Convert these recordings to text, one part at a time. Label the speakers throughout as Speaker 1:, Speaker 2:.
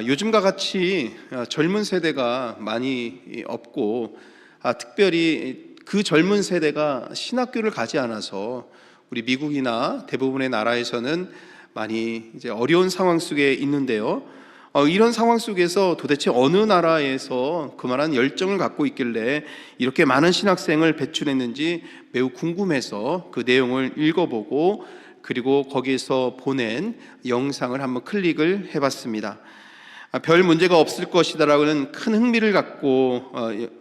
Speaker 1: 요즘과 같이 젊은 세대가 많이 없고, 특별히 그 젊은 세대가 신학교를 가지 않아서 우리 미국이나 대부분의 나라에서는 많이 이제 어려운 상황 속에 있는데요. 이런 상황 속에서 도대체 어느 나라에서 그만한 열정을 갖고 있길래 이렇게 많은 신학생을 배출했는지 매우 궁금해서 그 내용을 읽어보고, 그리고 거기에서 보낸 영상을 한번 클릭을 해봤습니다. 별 문제가 없을 것이다라고는 큰 흥미를 갖고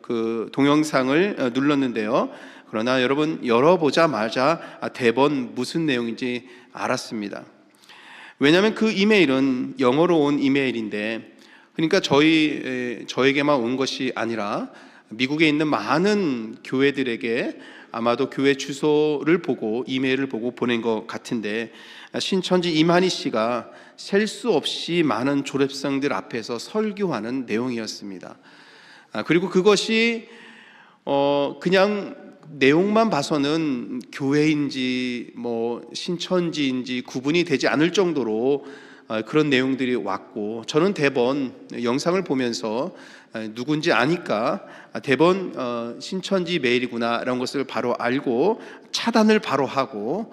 Speaker 1: 그 동영상을 눌렀는데요. 그러나 여러분, 열어보자마자 대번 무슨 내용인지 알았습니다. 왜냐하면 그 이메일은 영어로 온 이메일인데, 그러니까 저에게만 온 것이 아니라 미국에 있는 많은 교회들에게 아마도 교회 주소를 보고 이메일을 보고 보낸 것 같은데, 신천지 이만희 씨가 셀 수 없이 많은 졸업생들 앞에서 설교하는 내용이었습니다. 그리고 그것이 그냥 내용만 봐서는 교회인지 신천지인지 구분이 되지 않을 정도로 그런 내용들이 왔고, 저는 대번 영상을 보면서 누군지 아니까 대번 신천지 메일이구나 이런 것을 바로 알고 차단을 바로 하고,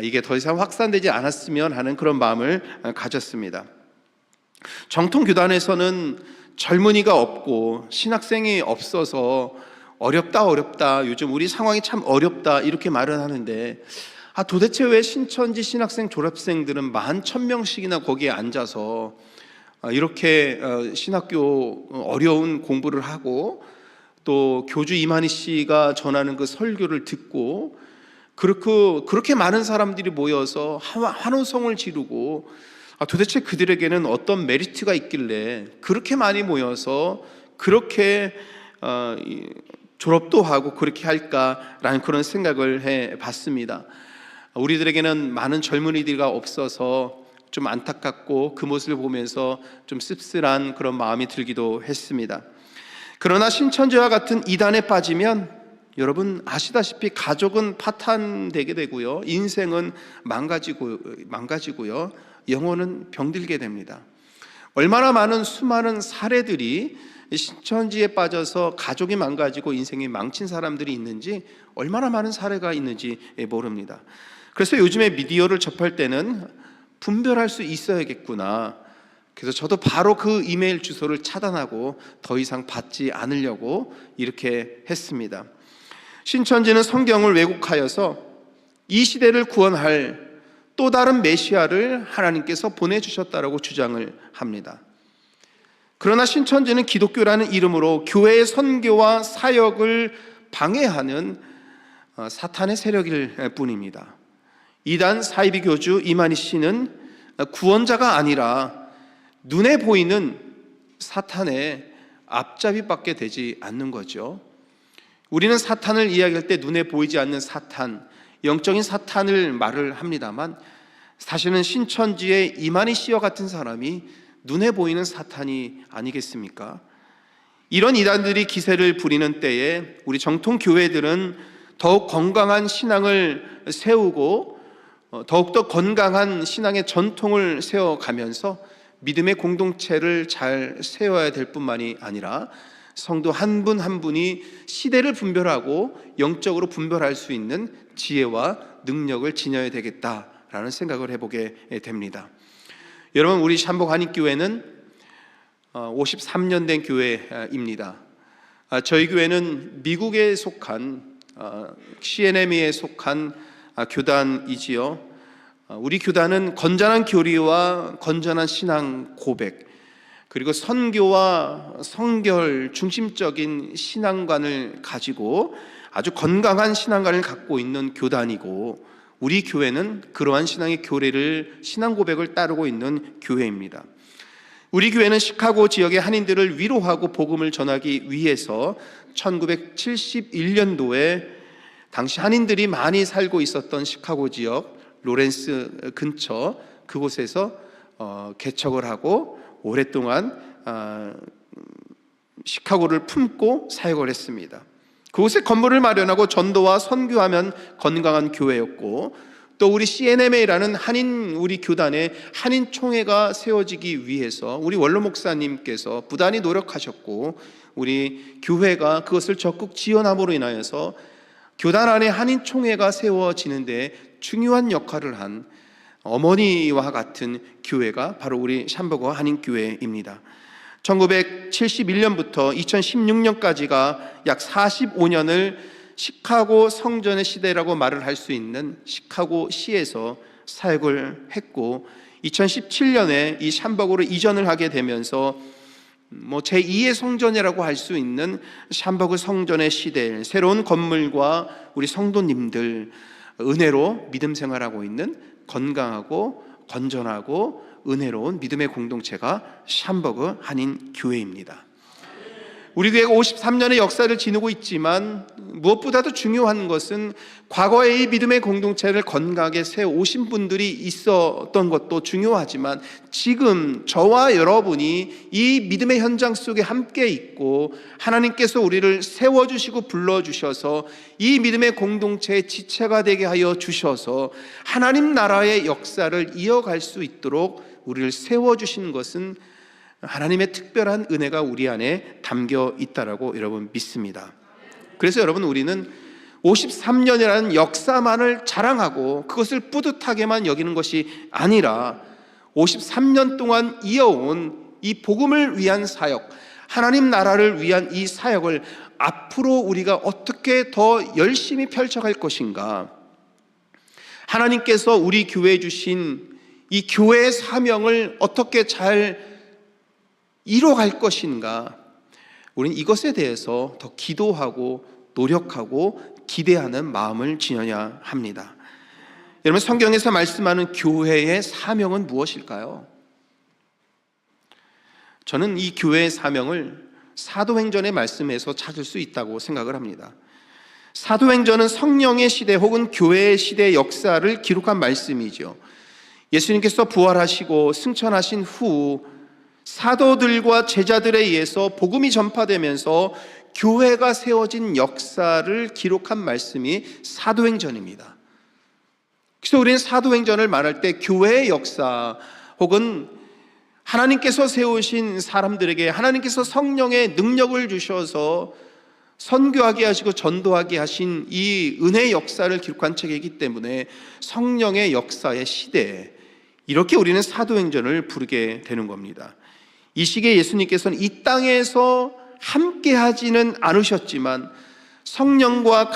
Speaker 1: 이게 더 이상 확산되지 않았으면 하는 그런 마음을 가졌습니다. 정통 교단에서는 젊은이가 없고 신학생이 없어서 어렵다, 요즘 우리 상황이 참 어렵다 이렇게 말은 하는데, 도대체 왜 신천지 신학생 졸업생들은 11,000명씩이나 거기에 앉아서 이렇게 신학교 어려운 공부를 하고, 또 교주 이만희 씨가 전하는 그 설교를 듣고, 그렇게 많은 사람들이 모여서 환호성을 지르고, 도대체 그들에게는 어떤 메리트가 있길래 그렇게 많이 모여서 그렇게 졸업도 하고 그렇게 할까라는 그런 생각을 해봤습니다. 우리들에게는 많은 젊은이들이 없어서 좀 안타깝고, 그 모습을 보면서 좀 씁쓸한 그런 마음이 들기도 했습니다. 그러나 신천지와 같은 이단에 빠지면 여러분 아시다시피 가족은 파탄되게 되고요, 인생은 망가지고요, 영혼은 병들게 됩니다. 얼마나 많은 수많은 사례들이 신천지에 빠져서 가족이 망가지고 인생이 망친 사람들이 있는지, 얼마나 많은 사례가 있는지 모릅니다. 그래서 요즘에 미디어를 접할 때는 분별할 수 있어야겠구나, 그래서 저도 바로 그 이메일 주소를 차단하고 더 이상 받지 않으려고 이렇게 했습니다. 신천지는 성경을 왜곡하여서 이 시대를 구원할 또 다른 메시아를 하나님께서 보내주셨다라고 주장을 합니다. 그러나 신천지는 기독교라는 이름으로 교회의 선교와 사역을 방해하는 사탄의 세력일 뿐입니다. 이단 사이비 교주 이만희 씨는 구원자가 아니라 눈에 보이는 사탄의 앞잡이밖에 되지 않는 거죠. 우리는 사탄을 이야기할 때 눈에 보이지 않는 사탄, 영적인 사탄을 말을 합니다만, 사실은 신천지의 이만희 씨와 같은 사람이 눈에 보이는 사탄이 아니겠습니까? 이런 이단들이 기세를 부리는 때에 우리 정통 교회들은 더욱 건강한 신앙을 세우고, 더욱더 건강한 신앙의 전통을 세워가면서 믿음의 공동체를 잘 세워야 될 뿐만이 아니라 성도 한 분 한 분이 시대를 분별하고 영적으로 분별할 수 있는 지혜와 능력을 지녀야 되겠다라는 생각을 해보게 됩니다. 여러분, 우리 샴복 한인교회는 53년 된 교회입니다. 저희 교회는 미국에 속한 CNM에 속한 교단이지요. 우리 교단은 건전한 교리와 건전한 신앙 고백, 그리고 선교와 성결 중심적인 신앙관을 가지고 아주 건강한 신앙관을 갖고 있는 교단이고, 우리 교회는 그러한 신앙의 교례를, 신앙 고백을 따르고 있는 교회입니다. 우리 교회는 시카고 지역의 한인들을 위로하고 복음을 전하기 위해서 1971년도에 당시 한인들이 많이 살고 있었던 시카고 지역 로렌스 근처 그곳에서 개척을 하고 오랫동안 시카고를 품고 사역을 했습니다. 그곳에 건물을 마련하고 전도와 선교하면 건강한 교회였고, 또 우리 CNMA라는 한인 우리 교단의 한인 총회가 세워지기 위해서 우리 원로 목사님께서 부단히 노력하셨고, 우리 교회가 그것을 적극 지원함으로 인하여서 교단 안에 한인 총회가 세워지는데 중요한 역할을 한 어머니와 같은 교회가 바로 우리 샴버거 한인교회입니다. 1971년부터 2016년까지가 약 45년을 시카고 성전의 시대라고 말을 할 수 있는 시카고시에서 사역을 했고, 2017년에 이 샴버거로 이전을 하게 되면서 제2의 성전이라고 할 수 있는 샴버거 성전의 시대, 새로운 건물과 우리 성도님들 은혜로 믿음 생활하고 있는 건강하고 건전하고 은혜로운 믿음의 공동체가 샴버거 한인 교회입니다. 우리 교회가 53년의 역사를 지니고 있지만 무엇보다도 중요한 것은 과거에 이 믿음의 공동체를 건강하게 세워오신 분들이 있었던 것도 중요하지만, 지금 저와 여러분이 이 믿음의 현장 속에 함께 있고 하나님께서 우리를 세워주시고 불러주셔서 이 믿음의 공동체의 지체가 되게 하여 주셔서 하나님 나라의 역사를 이어갈 수 있도록 우리를 세워주신 것은 하나님의 특별한 은혜가 우리 안에 담겨 있다라고 여러분 믿습니다. 그래서 여러분, 우리는 53년이라는 역사만을 자랑하고 그것을 뿌듯하게만 여기는 것이 아니라 53년 동안 이어온 이 복음을 위한 사역, 하나님 나라를 위한 이 사역을 앞으로 우리가 어떻게 더 열심히 펼쳐갈 것인가, 하나님께서 우리 교회에 주신 이 교회의 사명을 어떻게 잘 이뤄갈 것인가, 우리는 이것에 대해서 더 기도하고 노력하고 기대하는 마음을 지녀야 합니다. 여러분, 성경에서 말씀하는 교회의 사명은 무엇일까요? 저는 이 교회의 사명을 사도행전의 말씀에서 찾을 수 있다고 생각을 합니다. 사도행전은 성령의 시대 혹은 교회의 시대의 역사를 기록한 말씀이죠. 예수님께서 부활하시고 승천하신 후 사도들과 제자들에 의해서 복음이 전파되면서 교회가 세워진 역사를 기록한 말씀이 사도행전입니다. 그래서 우리는 사도행전을 말할 때 교회의 역사 혹은 하나님께서 세우신 사람들에게 하나님께서 성령의 능력을 주셔서 선교하게 하시고 전도하게 하신 이 은혜의 역사를 기록한 책이기 때문에 성령의 역사의 시대, 이렇게 우리는 사도행전을 부르게 되는 겁니다. 이 시기에 예수님께서는 이 땅에서 함께 하지는 않으셨지만 성령의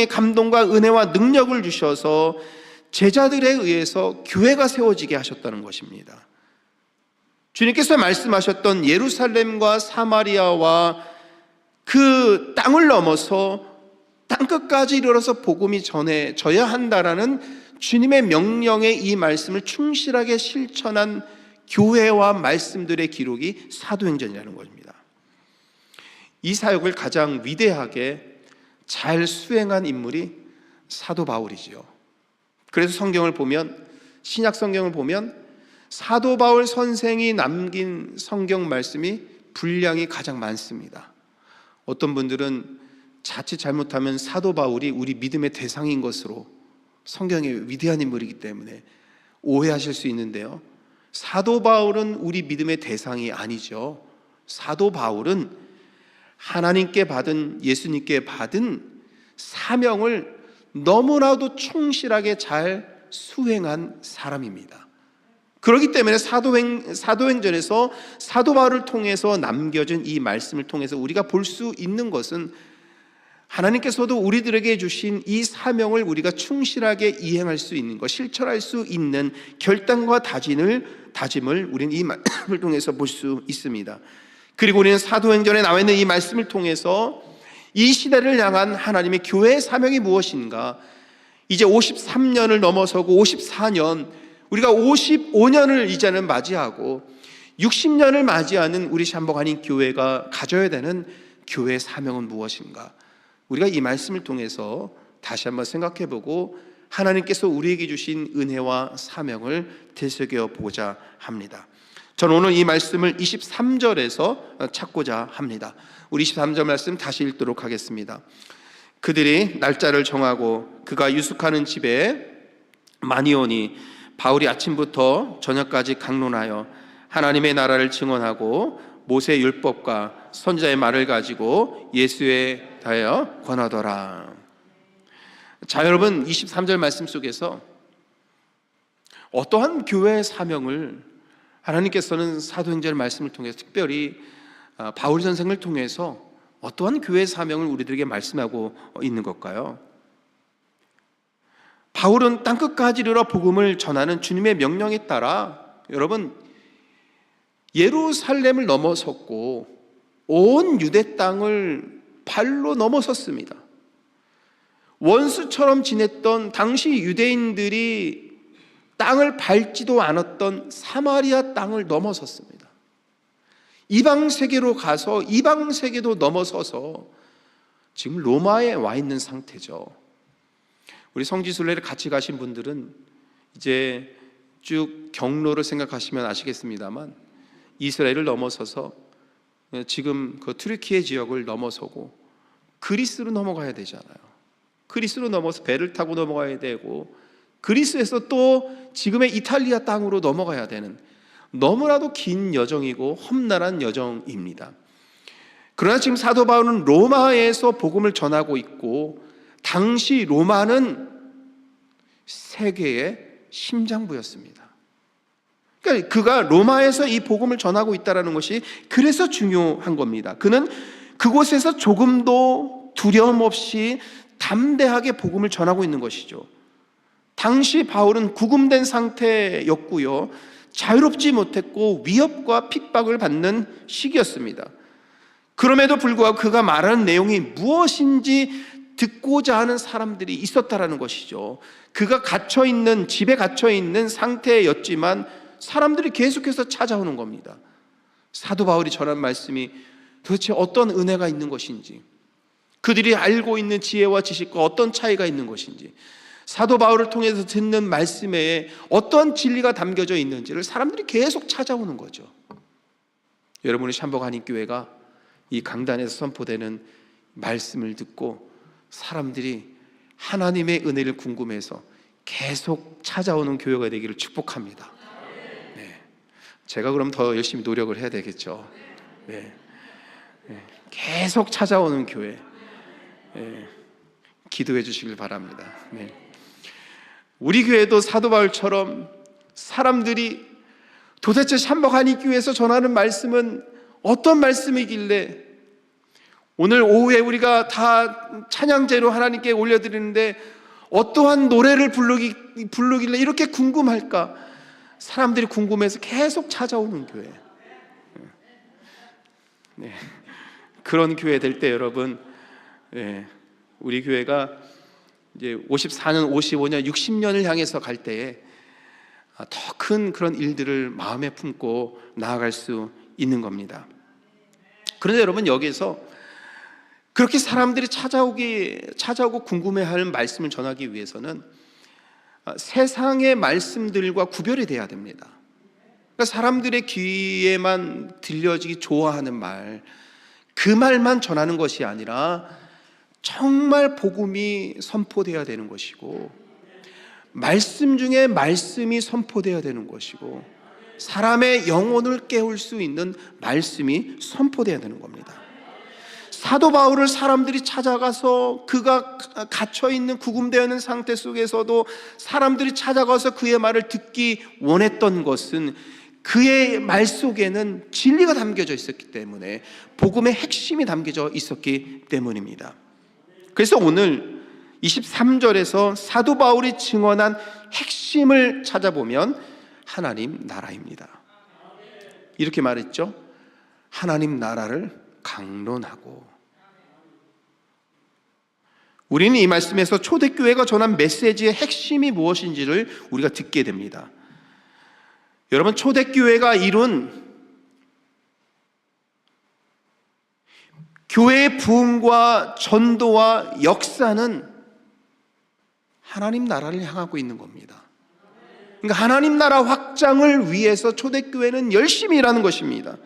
Speaker 1: 감동과 은혜와 능력을 주셔서 제자들에 의해서 교회가 세워지게 하셨다는 것입니다. 주님께서 말씀하셨던 예루살렘과 사마리아와 그 땅을 넘어서 땅끝까지 이르러서 복음이 전해져야 한다라는 주님의 명령의 이 말씀을 충실하게 실천한 교회와 말씀들의 기록이 사도행전이라는 것입니다. 이 사역을 가장 위대하게 잘 수행한 인물이 사도 바울이지요. 그래서 성경을 보면, 신약 성경을 보면 사도 바울 선생이 남긴 성경 말씀이 분량이 가장 많습니다. 어떤 분들은 자칫 잘못하면 사도 바울이 우리 믿음의 대상인 것으로, 성경의 위대한 인물이기 때문에 오해하실 수 있는데요, 사도 바울은 우리 믿음의 대상이 아니죠. 사도 바울은 하나님께 받은, 예수님께 받은 사명을 너무나도 충실하게 잘 수행한 사람입니다. 그렇기 때문에 사도행전에서 사도 바울을 통해서 남겨진 이 말씀을 통해서 우리가 볼 수 있는 것은 하나님께서도 우리들에게 주신 이 사명을 우리가 충실하게 이행할 수 있는 것, 실천할 수 있는 결단과 다짐을 우리는 이 말씀을 통해서 볼 수 있습니다. 그리고 우리는 사도행전에 나와 있는 이 말씀을 통해서 이 시대를 향한 하나님의 교회의 사명이 무엇인가, 이제 53년을 넘어서고 54년, 우리가 55년을 이제는 맞이하고 60년을 맞이하는 우리 샴버거 한인 교회가 가져야 되는 교회의 사명은 무엇인가, 우리가 이 말씀을 통해서 다시 한번 생각해보고 하나님께서 우리에게 주신 은혜와 사명을 되새겨 보고자 합니다. 저는 오늘 이 말씀을 23절에서 찾고자 합니다. 우리 23절 말씀 다시 읽도록 하겠습니다. 그들이 날짜를 정하고 그가 유숙하는 집에 많이 오니 바울이 아침부터 저녁까지 강론하여 하나님의 나라를 증언하고 모세의 율법과 선지자의 말을 가지고 예수에 대하여 권하더라. 자, 여러분, 23절 말씀 속에서 어떠한 교회의 사명을 하나님께서는 사도행전 말씀을 통해서 특별히 바울 선생을 통해서 어떠한 교회의 사명을 우리들에게 말씀하고 있는 걸까요? 바울은 땅끝까지 이르러 복음을 전하는 주님의 명령에 따라 여러분 예루살렘을 넘어섰고 온 유대 땅을 발로 넘어섰습니다. 원수처럼 지냈던 당시 유대인들이 땅을 밟지도 않았던 사마리아 땅을 넘어섰습니다. 이방 세계로 가서 이방 세계도 넘어서서 지금 로마에 와 있는 상태죠. 우리 성지순례를 같이 가신 분들은 이제 쭉 경로를 생각하시면 아시겠습니다만 이스라엘을 넘어서서 지금 그 튀르키예 지역을 넘어서고 그리스로 넘어가야 되잖아요. 그리스로 넘어서 배를 타고 넘어가야 되고 그리스에서 또 지금의 이탈리아 땅으로 넘어가야 되는 너무나도 긴 여정이고 험난한 여정입니다. 그러나 지금 사도 바울은 로마에서 복음을 전하고 있고 당시 로마는 세계의 심장부였습니다. 그러니까 그가 로마에서 이 복음을 전하고 있다는 것이 그래서 중요한 겁니다. 그는 그곳에서 조금도 두려움 없이 담대하게 복음을 전하고 있는 것이죠. 당시 바울은 구금된 상태였고요, 자유롭지 못했고 위협과 핍박을 받는 시기였습니다. 그럼에도 불구하고 그가 말하는 내용이 무엇인지 듣고자 하는 사람들이 있었다라는 것이죠. 그가 갇혀있는, 집에 갇혀있는 상태였지만 사람들이 계속해서 찾아오는 겁니다. 사도 바울이 전한 말씀이 도대체 어떤 은혜가 있는 것인지, 그들이 알고 있는 지혜와 지식과 어떤 차이가 있는 것인지, 사도 바울을 통해서 듣는 말씀에 어떤 진리가 담겨져 있는지를 사람들이 계속 찾아오는 거죠. 여러분의 샴버그 한인교회가 이 강단에서 선포되는 말씀을 듣고 사람들이 하나님의 은혜를 궁금해서 계속 찾아오는 교회가 되기를 축복합니다. 네. 제가 그럼 더 열심히 노력을 해야 되겠죠. 네. 네. 계속 찾아오는 교회. 네. 기도해 주시길 바랍니다. 네. 우리 교회도 사도 바울처럼 사람들이 도대체 샴버그 한인교회에서 전하는 말씀은 어떤 말씀이길래 오늘 오후에 우리가 다 찬양제로 하나님께 올려드리는데 어떠한 노래를 부르길래 이렇게 궁금할까? 사람들이 궁금해서 계속 찾아오는 교회. 네. 그런 교회 될 때 여러분, 네. 우리 교회가 이제 54년, 55년, 60년을 향해서 갈 때에 더 큰 그런 일들을 마음에 품고 나아갈 수 있는 겁니다. 그런데 여러분, 여기서 그렇게 사람들이 찾아오고 궁금해하는 말씀을 전하기 위해서는 세상의 말씀들과 구별이 돼야 됩니다. 그러니까 사람들의 귀에만 들려지기 좋아하는 말, 그 말만 전하는 것이 아니라 정말 복음이 선포되어야 되는 것이고, 말씀 중에 말씀이 선포되어야 되는 것이고, 사람의 영혼을 깨울 수 있는 말씀이 선포되어야 되는 겁니다. 사도 바울을 사람들이 찾아가서 그가 갇혀있는 구금되어 있는 상태 속에서도 사람들이 찾아가서 그의 말을 듣기 원했던 것은 그의 말 속에는 진리가 담겨져 있었기 때문에, 복음의 핵심이 담겨져 있었기 때문입니다. 그래서 오늘 23절에서 사도 바울이 증언한 핵심을 찾아보면 하나님 나라입니다. 이렇게 말했죠. 하나님 나라를 강론하고. 우리는 이 말씀에서 초대교회가 전한 메시지의 핵심이 무엇인지를 우리가 듣게 됩니다. 여러분, 초대교회가 이룬 교회의 부흥과 전도와 역사는 하나님 나라를 향하고 있는 겁니다. 그러니까 하나님 나라 확장을 위해서 초대교회는 열심히 일하는 것입니다.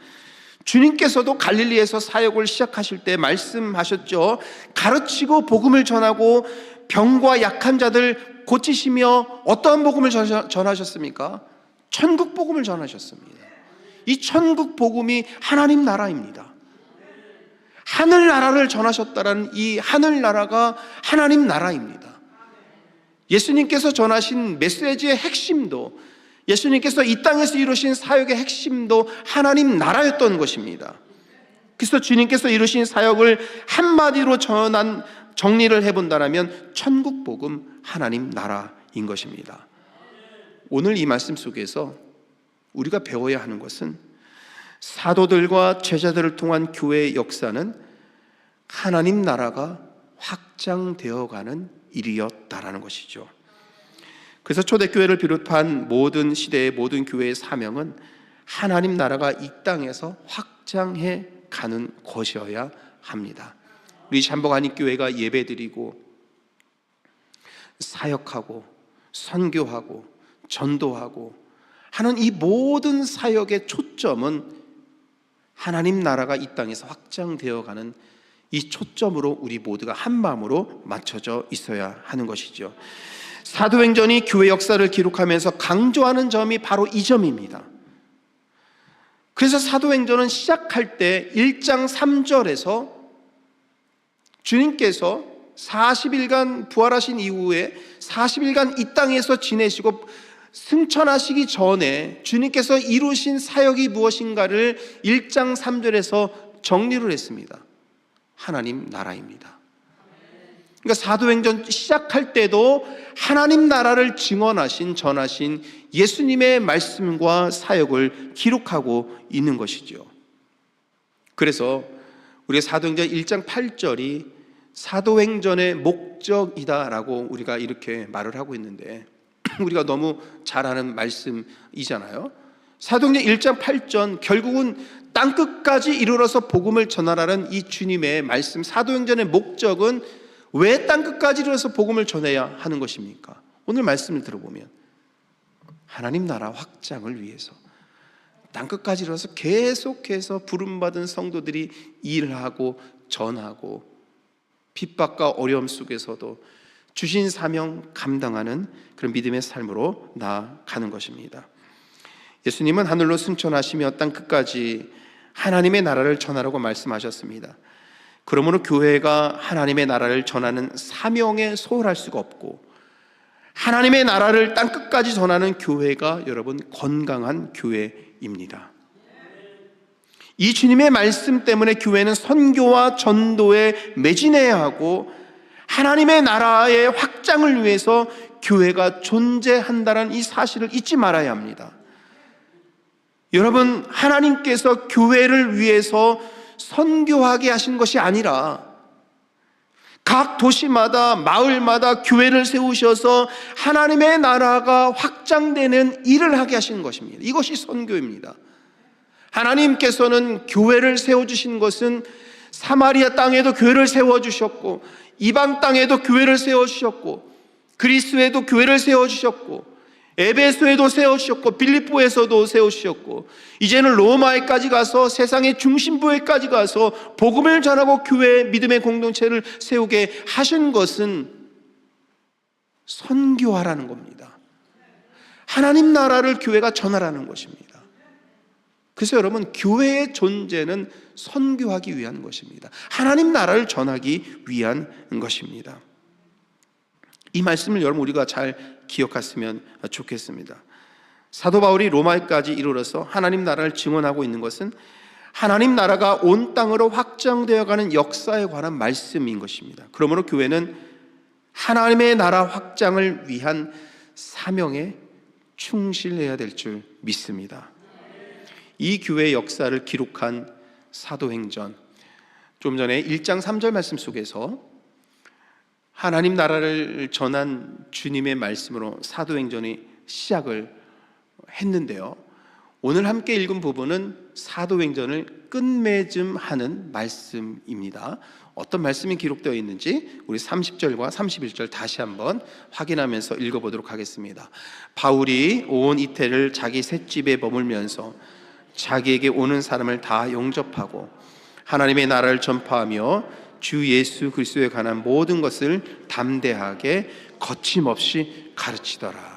Speaker 1: 주님께서도 갈릴리에서 사역을 시작하실 때 말씀하셨죠. 가르치고 복음을 전하고 병과 약한 자들 고치시며 어떠한 복음을 전하셨습니까? 천국 복음을 전하셨습니다. 이 천국 복음이 하나님 나라입니다. 하늘나라를 전하셨다라는 이 하늘나라가 하나님 나라입니다. 예수님께서 전하신 메시지의 핵심도, 예수님께서 이 땅에서 이루신 사역의 핵심도 하나님 나라였던 것입니다. 그래서 주님께서 이루신 사역을 한마디로 정리를 해본다면 천국 복음 하나님 나라인 것입니다. 오늘 이 말씀 속에서 우리가 배워야 하는 것은 사도들과 제자들을 통한 교회의 역사는 하나님 나라가 확장되어가는 일이었다라는 것이죠. 그래서 초대교회를 비롯한 모든 시대의 모든 교회의 사명은 하나님 나라가 이 땅에서 확장해 가는 것이어야 합니다. 우리 잠복한인교회가 예배드리고 사역하고 선교하고 전도하고 하는 이 모든 사역의 초점은 하나님 나라가 이 땅에서 확장되어가는 이 초점으로 우리 모두가 한 마음으로 맞춰져 있어야 하는 것이죠. 사도행전이 교회 역사를 기록하면서 강조하는 점이 바로 이 점입니다. 그래서 사도행전은 시작할 때 1장 3절에서 주님께서 40일간 부활하신 이후에 40일간 이 땅에서 지내시고 승천하시기 전에 주님께서 이루신 사역이 무엇인가를 1장 3절에서 정리를 했습니다. 하나님 나라입니다. 그러니까 사도행전 시작할 때도 하나님 나라를 증언하신, 전하신 예수님의 말씀과 사역을 기록하고 있는 것이죠. 그래서 우리가 사도행전 1장 8절이 사도행전의 목적이다라고 우리가 이렇게 말을 하고 있는데, 우리가 너무 잘 아는 말씀이잖아요. 사도행전 1장 8절, 결국은 땅끝까지 이르러서 복음을 전하라는 이 주님의 말씀, 사도행전의 목적은 왜 땅끝까지 이르러서 복음을 전해야 하는 것입니까? 오늘 말씀을 들어보면 하나님 나라 확장을 위해서 땅끝까지 이르러서 계속해서 부름받은 성도들이 일하고 전하고 핍박과 어려움 속에서도 주신 사명 감당하는 그런 믿음의 삶으로 나아가는 것입니다. 예수님은 하늘로 승천하시며 땅끝까지 하나님의 나라를 전하라고 말씀하셨습니다. 그러므로 교회가 하나님의 나라를 전하는 사명에 소홀할 수가 없고, 하나님의 나라를 땅끝까지 전하는 교회가 여러분 건강한 교회입니다. 이 주님의 말씀 때문에 교회는 선교와 전도에 매진해야 하고, 하나님의 나라의 확장을 위해서 교회가 존재한다는 이 사실을 잊지 말아야 합니다. 여러분, 하나님께서 교회를 위해서 선교하게 하신 것이 아니라 각 도시마다 마을마다 교회를 세우셔서 하나님의 나라가 확장되는 일을 하게 하신 것입니다. 이것이 선교입니다. 하나님께서는 교회를 세워주신 것은 사마리아 땅에도 교회를 세워주셨고, 이방 땅에도 교회를 세워주셨고, 그리스에도 교회를 세워주셨고, 에베소에도 세워주셨고, 빌립보에서도 세워주셨고, 이제는 로마에까지 가서 세상의 중심부에까지 가서 복음을 전하고 교회 믿음의 공동체를 세우게 하신 것은 선교하라는 겁니다. 하나님 나라를 교회가 전하라는 것입니다. 그래서 여러분, 교회의 존재는 선교하기 위한 것입니다. 하나님 나라를 전하기 위한 것입니다. 이 말씀을 여러분 우리가 잘 기억했으면 좋겠습니다. 사도 바울이 로마에까지 이르러서 하나님 나라를 증언하고 있는 것은 하나님 나라가 온 땅으로 확장되어가는 역사에 관한 말씀인 것입니다. 그러므로 교회는 하나님의 나라 확장을 위한 사명에 충실해야 될 줄 믿습니다. 이 교회의 역사를 기록한 사도행전, 좀 전에 1장 3절 말씀 속에서 하나님 나라를 전한 주님의 말씀으로 사도행전이 시작을 했는데요, 오늘 함께 읽은 부분은 사도행전을 끝맺음하는 말씀입니다. 어떤 말씀이 기록되어 있는지 우리 30절과 31절 다시 한번 확인하면서 읽어보도록 하겠습니다. 바울이 온 이태를 자기 셋집에 머물면서 자기에게 오는 사람을 다 영접하고 하나님의 나라를 전파하며 주 예수 그리스도에 관한 모든 것을 담대하게 거침없이 가르치더라.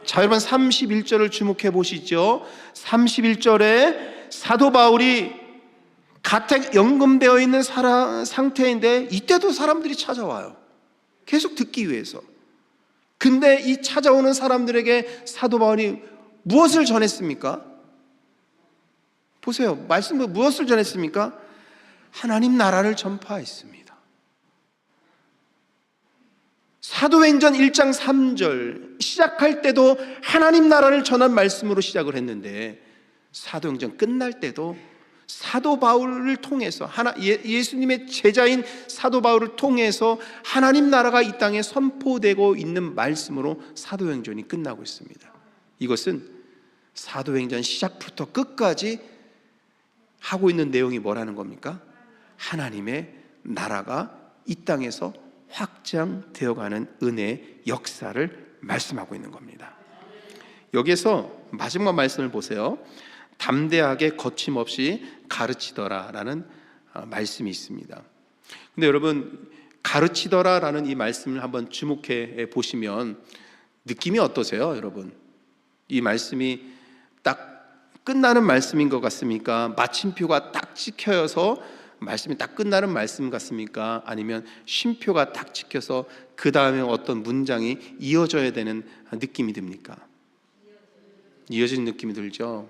Speaker 1: 자, 여러분 31절을 주목해 보시죠. 31절에 사도 바울이 가택 연금되어 있는 상태인데 이때도 사람들이 찾아와요. 계속 듣기 위해서. 근데 이 찾아오는 사람들에게 사도 바울이 무엇을 전했습니까? 보세요. 말씀을 무엇을 전했습니까? 하나님 나라를 전파했습니다. 사도행전 1장 3절 시작할 때도 하나님 나라를 전한 말씀으로 시작을 했는데 사도행전 끝날 때도 사도 바울을 통해서 예수님의 제자인 사도 바울을 통해서 하나님 나라가 이 땅에 선포되고 있는 말씀으로 사도행전이 끝나고 있습니다. 이것은 사도행전 시작부터 끝까지 하고 있는 내용이 뭐라는 겁니까? 하나님의 나라가 이 땅에서 확장되어가는 은혜의 역사를 말씀하고 있는 겁니다. 여기에서 마지막 말씀을 보세요. 담대하게 거침없이 가르치더라라는 말씀이 있습니다. 근데 여러분, 가르치더라라는 이 말씀을 한번 주목해 보시면 느낌이 어떠세요, 여러분? 이 말씀이 딱 끝나는 말씀인 것 같습니까? 마침표가 딱 찍혀서 말씀이 딱 끝나는 말씀 같습니까? 아니면 쉼표가 딱 찍혀서 그 다음에 어떤 문장이 이어져야 되는 느낌이 듭니까? 이어지는 느낌이 들죠?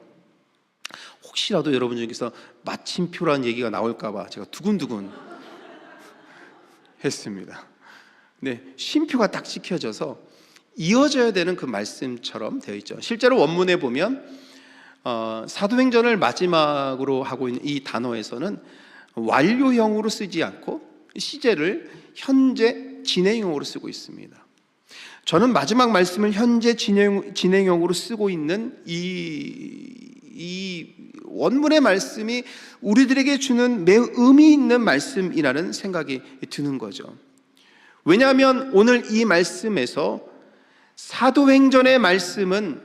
Speaker 1: 혹시라도 여러분 중에서 마침표라는 얘기가 나올까 봐 제가 두근두근 했습니다. 네, 쉼표가 딱 찍혀져서 이어져야 되는 그 말씀처럼 되어 있죠. 실제로 원문에 보면 사도행전을 마지막으로 하고 있는 이 단어에서는 완료형으로 쓰지 않고 시제를 현재 진행형으로 쓰고 있습니다. 저는 마지막 말씀을 현재 진행형으로 쓰고 있는 이 원문의 말씀이 우리들에게 주는 매우 의미 있는 말씀이라는 생각이 드는 거죠. 왜냐하면 오늘 이 말씀에서 사도행전의 말씀은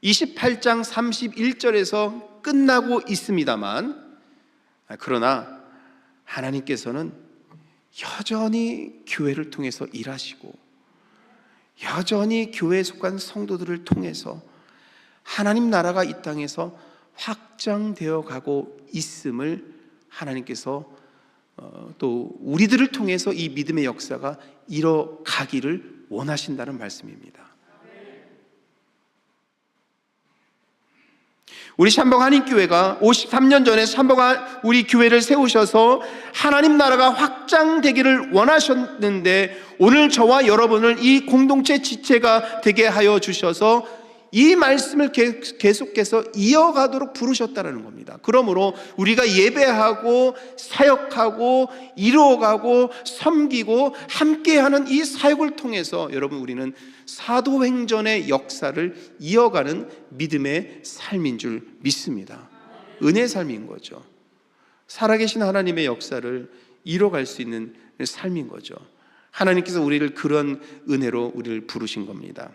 Speaker 1: 28장 31절에서 끝나고 있습니다만, 그러나 하나님께서는 여전히 교회를 통해서 일하시고 여전히 교회에 속한 성도들을 통해서 하나님 나라가 이 땅에서 확장되어 가고 있음을 하나님께서 또 우리들을 통해서 이 믿음의 역사가 이뤄가기를 원하신다는 말씀입니다. 우리 샴봉 한인교회가 53년 전에 샴봉 우리 교회를 세우셔서 하나님 나라가 확장되기를 원하셨는데 오늘 저와 여러분을 이 공동체 지체가 되게 하여 주셔서 이 말씀을 계속해서 이어가도록 부르셨다는 겁니다. 그러므로 우리가 예배하고 사역하고 이루어가고 섬기고 함께하는 이 사역을 통해서 여러분 우리는 사도행전의 역사를 이어가는 믿음의 삶인 줄 믿습니다. 은혜의 삶인 거죠. 살아계신 하나님의 역사를 이뤄갈 수 있는 삶인 거죠. 하나님께서 우리를 그런 은혜로 우리를 부르신 겁니다.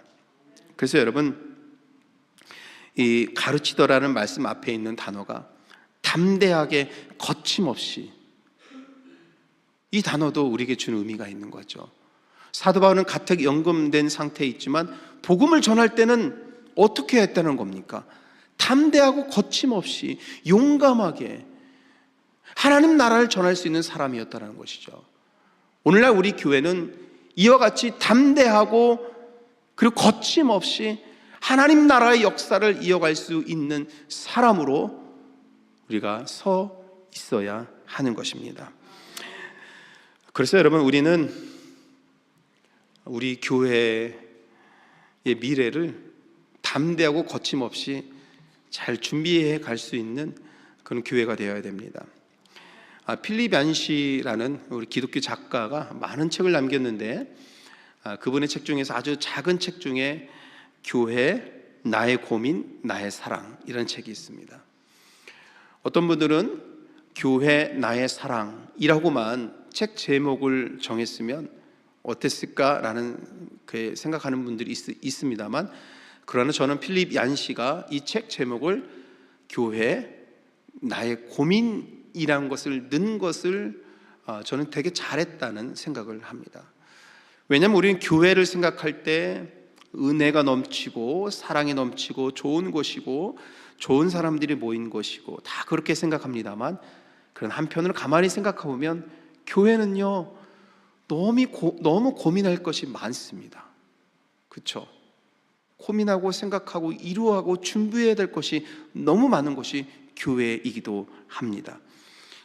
Speaker 1: 그래서 여러분, 이 가르치더라는 말씀 앞에 있는 단어가 담대하게 거침없이, 이 단어도 우리에게 주는 의미가 있는 거죠. 사도 바울은 가택 연금된 상태에 있지만 복음을 전할 때는 어떻게 했다는 겁니까? 담대하고 거침없이 용감하게 하나님 나라를 전할 수 있는 사람이었다는 것이죠. 오늘날 우리 교회는 이와 같이 담대하고 그리고 거침없이 하나님 나라의 역사를 이어갈 수 있는 사람으로 우리가 서 있어야 하는 것입니다. 그래서 여러분, 우리는 우리 교회의 미래를 담대하고 거침없이 잘 준비해 갈 수 있는 그런 교회가 되어야 됩니다. 필립 얀시라는 우리 기독교 작가가 많은 책을 남겼는데 그분의 책 중에서 아주 작은 책 중에 교회, 나의 고민, 나의 사랑, 이런 책이 있습니다. 어떤 분들은 교회, 나의 사랑이라고만 책 제목을 정했으면 어땠을까라는 생각하는 분들이 있습니다만, 그러나 저는 필립 얀시가 이 책 제목을 교회, 나의 고민이라는 것을 넣은 것을 저는 되게 잘했다는 생각을 합니다. 왜냐하면 우리는 교회를 생각할 때 은혜가 넘치고 사랑이 넘치고 좋은 곳이고 좋은 사람들이 모인 곳이고 다 그렇게 생각합니다만, 그런 한편으로 가만히 생각해 보면 교회는요 너무 고민할 것이 많습니다. 그렇죠? 고민하고 생각하고 이루어하고 준비해야 될 것이 너무 많은 것이 교회이기도 합니다.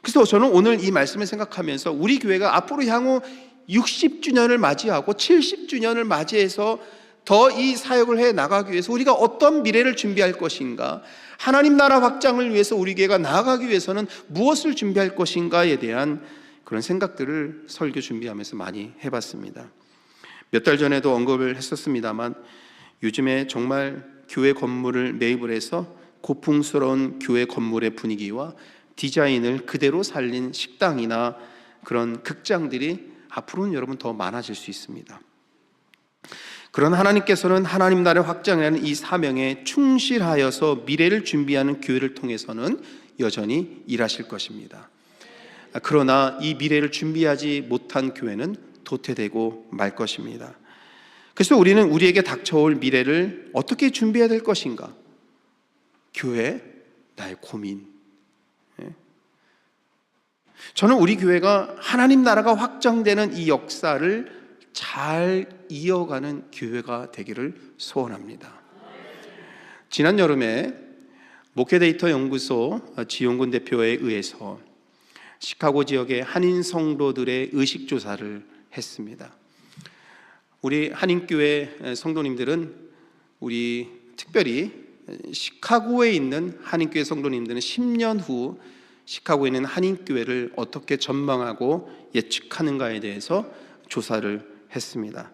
Speaker 1: 그래서 저는 오늘 이 말씀을 생각하면서 우리 교회가 앞으로 향후 60주년을 맞이하고 70주년을 맞이해서 더 이 사역을 해 나가기 위해서 우리가 어떤 미래를 준비할 것인가, 하나님 나라 확장을 위해서 우리 교회가 나아가기 위해서는 무엇을 준비할 것인가에 대한 그런 생각들을 설교 준비하면서 많이 해봤습니다. 몇 달 전에도 언급을 했었습니다만, 요즘에 정말 교회 건물을 매입을 해서 고풍스러운 교회 건물의 분위기와 디자인을 그대로 살린 식당이나 그런 극장들이 앞으로는 여러분 더 많아질 수 있습니다. 그런 하나님께서는 하나님 나라의 확장이라는 이 사명에 충실하여서 미래를 준비하는 교회를 통해서는 여전히 일하실 것입니다. 그러나 이 미래를 준비하지 못한 교회는 도태되고 말 것입니다. 그래서 우리는 우리에게 닥쳐올 미래를 어떻게 준비해야 될 것인가? 교회, 나의 고민. 저는 우리 교회가 하나님 나라가 확장되는 이 역사를 잘 이어가는 교회가 되기를 소원합니다. 지난 여름에 목회데이터 연구소 지용군 대표에 의해서 시카고 지역의 한인 성도들의 의식조사를 했습니다. 우리 한인교회 성도님들은, 우리 특별히 시카고에 있는 한인교회 성도님들은 10년 후 시카고에 있는 한인교회를 어떻게 전망하고 예측하는가에 대해서 조사를 했습니다.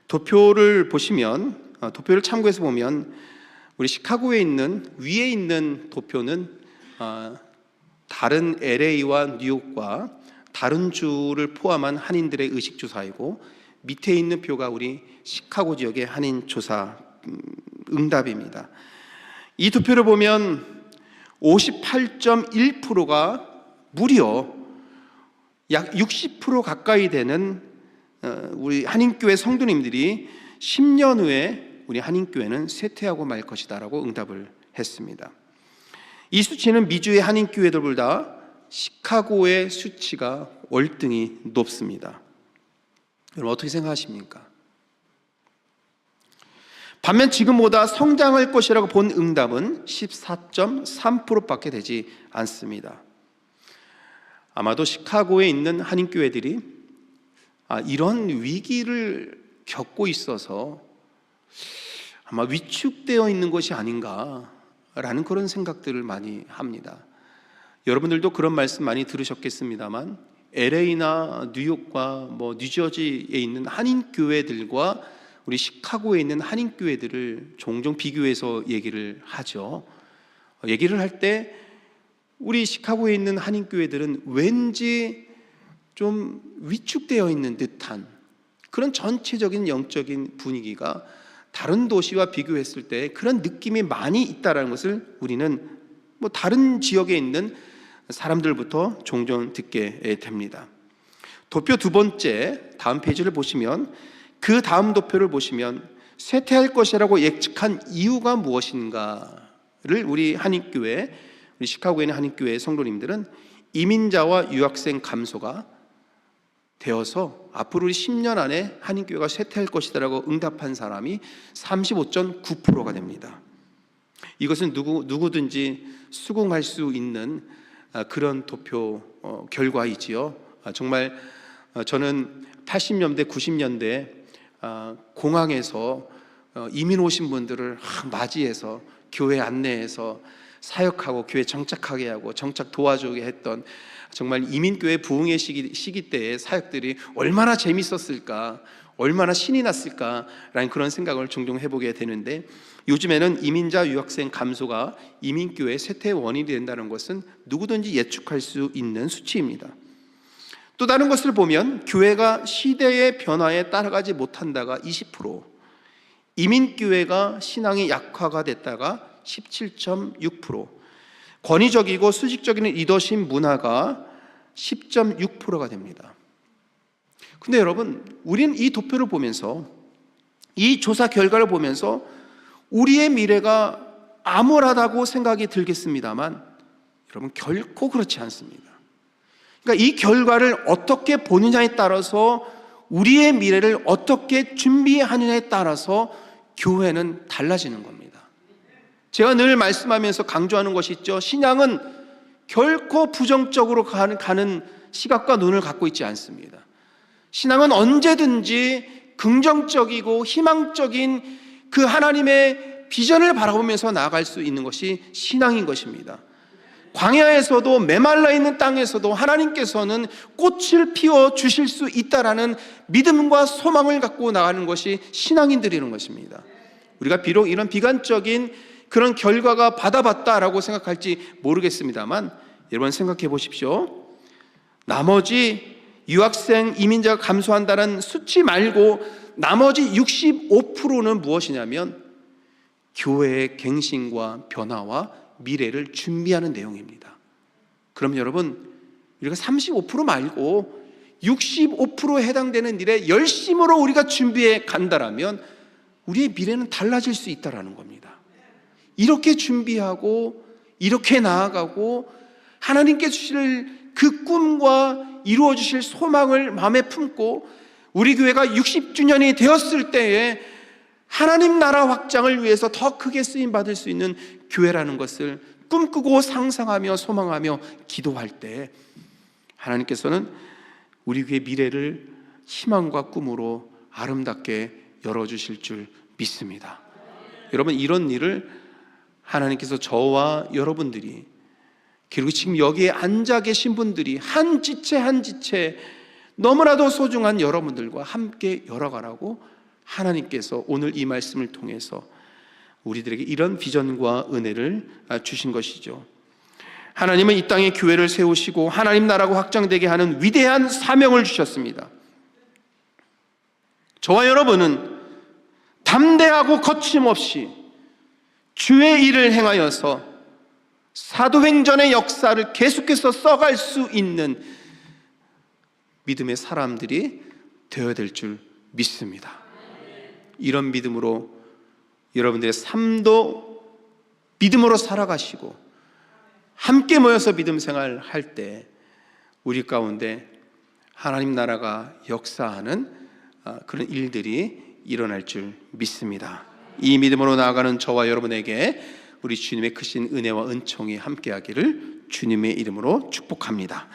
Speaker 1: 도표를 보시면, 도표를 참고해서 보면 우리 시카고에 있는 위에 있는 도표는 다른 LA와 뉴욕과 다른 주를 포함한 한인들의 의식조사이고, 밑에 있는 표가 우리 시카고 지역의 한인 조사 응답입니다. 이 도표를 보면 58.1%가 무려 약 60% 가까이 되는 우리 한인교회 성도님들이 10년 후에 우리 한인교회는 쇠퇴하고 말 것이다 라고 응답을 했습니다. 이 수치는 미주의 한인교회들보다 시카고의 수치가 월등히 높습니다. 여러분 어떻게 생각하십니까? 반면 지금보다 성장할 것이라고 본 응답은 14.3%밖에 되지 않습니다. 아마도 시카고에 있는 한인교회들이 이런 위기를 겪고 있어서 아마 위축되어 있는 것이 아닌가라는 그런 생각들을 많이 합니다. 여러분들도 그런 말씀 많이 들으셨겠습니다만, LA나 뉴욕과 뉴저지에 있는 한인교회들과 우리 시카고에 있는 한인교회들을 종종 비교해서 얘기를 하죠. 얘기를 할 때 우리 시카고에 있는 한인교회들은 왠지 좀 위축되어 있는 듯한 그런 전체적인 영적인 분위기가 다른 도시와 비교했을 때 그런 느낌이 많이 있다는 것을 우리는 다른 지역에 있는 사람들부터 종종 듣게 됩니다. 도표 두 번째, 다음 페이지를 보시면, 그 다음 도표를 보시면 쇠퇴할 것이라고 예측한 이유가 무엇인가를 우리 한인교회, 우리 시카고에 있는 한인교회 성도님들은 이민자와 유학생 감소가 되어서 앞으로 10년 안에 한인교회가 쇠퇴할 것이다라고 응답한 사람이 35.9%가 됩니다. 이것은 누구든지 수긍할 수 있는 그런 도표 결과이지요. 정말 저는 80년대, 90년대 공항에서 이민 오신 분들을 맞이해서 교회 안내해서 사역하고 교회 정착하게 하고 정착 도와주게 했던, 정말 이민교회 부흥의 시기 때의 사역들이 얼마나 재밌었을까, 얼마나 신이 났을까라는 그런 생각을 종종 해보게 되는데, 요즘에는 이민자 유학생 감소가 이민교회 쇠퇴의 원인이 된다는 것은 누구든지 예측할 수 있는 수치입니다. 또 다른 것을 보면 교회가 시대의 변화에 따라가지 못한다가 20%, 이민교회가 신앙이 약화가 됐다가 17.6%, 권위적이고 수직적인 리더십 문화가 10.6%가 됩니다. 근데 여러분, 우리는 이 도표를 보면서, 이 조사 결과를 보면서 우리의 미래가 암울하다고 생각이 들겠습니다만 여러분, 결코 그렇지 않습니다. 그러니까 이 결과를 어떻게 보느냐에 따라서, 우리의 미래를 어떻게 준비하느냐에 따라서 교회는 달라지는 겁니다. 제가 늘 말씀하면서 강조하는 것이 있죠. 신앙은 결코 부정적으로 가는 시각과 눈을 갖고 있지 않습니다. 신앙은 언제든지 긍정적이고 희망적인 그 하나님의 비전을 바라보면서 나아갈 수 있는 것이 신앙인 것입니다. 광야에서도 메말라 있는 땅에서도 하나님께서는 꽃을 피워 주실 수 있다라는 믿음과 소망을 갖고 나가는 것이 신앙인들이라는 것입니다. 우리가 비록 이런 비관적인 그런 결과가 받아봤다라고 생각할지 모르겠습니다만 여러분 생각해 보십시오. 나머지 유학생, 이민자가 감소한다는 수치 말고 나머지 65%는 무엇이냐면 교회의 갱신과 변화와 미래를 준비하는 내용입니다. 그럼 여러분, 우리가 35% 말고 65%에 해당되는 일에 열심으로 우리가 준비해 간다라면 우리의 미래는 달라질 수 있다는 겁니다. 이렇게 준비하고 이렇게 나아가고 하나님께 주실 그 꿈과 이루어 주실 소망을 마음에 품고 우리 교회가 60주년이 되었을 때에 하나님 나라 확장을 위해서 더 크게 쓰임 받을 수 있는 교회라는 것을 꿈꾸고 상상하며 소망하며 기도할 때 하나님께서는 우리 교회의 미래를 희망과 꿈으로 아름답게 열어주실 줄 믿습니다. 여러분, 이런 일을 하나님께서 저와 여러분들이, 그리고 지금 여기에 앉아 계신 분들이 한 지체 한 지체 너무나도 소중한 여러분들과 함께 열어가라고 하나님께서 오늘 이 말씀을 통해서 우리들에게 이런 비전과 은혜를 주신 것이죠. 하나님은 이 땅에 교회를 세우시고 하나님 나라가 확장되게 하는 위대한 사명을 주셨습니다. 저와 여러분은 담대하고 거침없이 주의 일을 행하여서 사도행전의 역사를 계속해서 써갈 수 있는 믿음의 사람들이 되어야 될 줄 믿습니다. 이런 믿음으로 여러분들의 삶도 믿음으로 살아가시고 함께 모여서 믿음 생활할 때 우리 가운데 하나님 나라가 역사하는 그런 일들이 일어날 줄 믿습니다. 이 믿음으로 나아가는 저와 여러분에게 우리 주님의 크신 은혜와 은총이 함께하기를 주님의 이름으로 축복합니다.